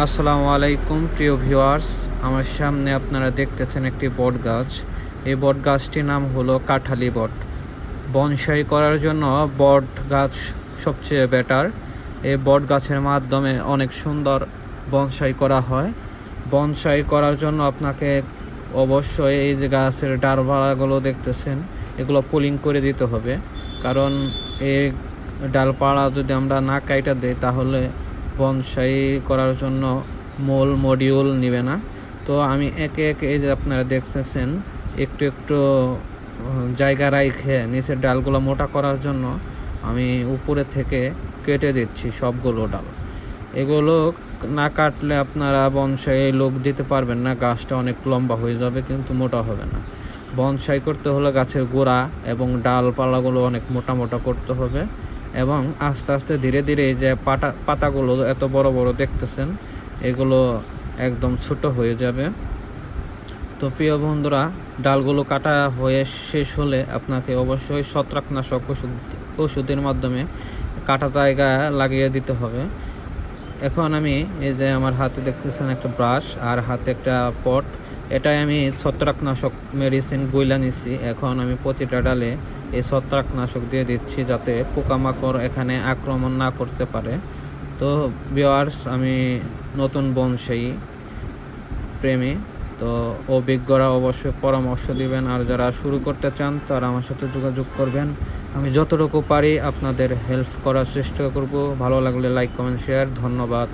আসসালামু আলাইকুম প্রিয় ভিউয়ার্স, আমার সামনে আপনারা দেখতেছেন একটি বট গাছ। এই বট গাছটির নাম হলো কাঁঠালি বট। বনসাই করার জন্য বট গাছ সবচেয়ে বেটার। এই বট গাছের মাধ্যমে অনেক সুন্দর বনসাই করা হয়। বনসাই করার জন্য আপনাকে অবশ্যই এই যে গাছের ডালপালাগুলো দেখতেছেন, এগুলো পুলিং করে দিতে হবে। কারণ এই ডালপালা যদি আমরা না কাইটা দিই তাহলে বনসাই করার জন্য মূল মডিউল নেবে না। তো আমি একে একে এই যে আপনারা দেখতেছেন একটু একটু জায়গা রাখে নিচের ডালগুলো মোটা করার জন্য আমি উপরে থেকে কেটে দিচ্ছি সবগুলো ডাল। এগুলো না কাটলে আপনারা বনসাই লোক দিতে পারবেন না, গাছটা অনেক লম্বা হয়ে যাবে কিন্তু মোটা হবে না। বনসাই করতে হলে গাছের গোড়া এবং ডালপালাগুলো অনেক মোটা মোটা করতে হবে এবং আস্তে আস্তে ধীরে ধীরে এই যে পাতাগুলো এত বড় বড় দেখতেছেন এগুলো একদম ছোট হয়ে যাবে। তো প্রিয় বন্ধুরা, ডালগুলো কাটা হয়ে শেষ হলে আপনাকে অবশ্যই ছত্রাকনাশক ওষুধের মাধ্যমে কাটা জায়গা লাগিয়ে দিতে হবে। এখন আমি এই যে আমার হাতে দেখতেছেন একটা ব্রাশ আর হাতে একটা পট, এটাই আমি ছত্রাকনাশক মেডিসিন গুইলা নিচ্ছি। এখন আমি প্রতিটা ডালে এই ছত্রাকনাশক দিয়ে দিচ্ছি যাতে পোকামাকড় এখানে আক্রমণ না করতে পারে। তো ভিউয়ার্স, আমি নতুন বনসাই প্রেমী, তো অভিজ্ঞরা অবশ্যই পরামর্শ দিবেন। আর যারা শুরু করতে চান তারা আমার সাথে যোগাযোগ করবেন। আমি যতটুকু পারি আপনাদের হেল্প করার চেষ্টা করব। ভালো লাগলে লাইক, কমেন্ট, শেয়ার। ধন্যবাদ।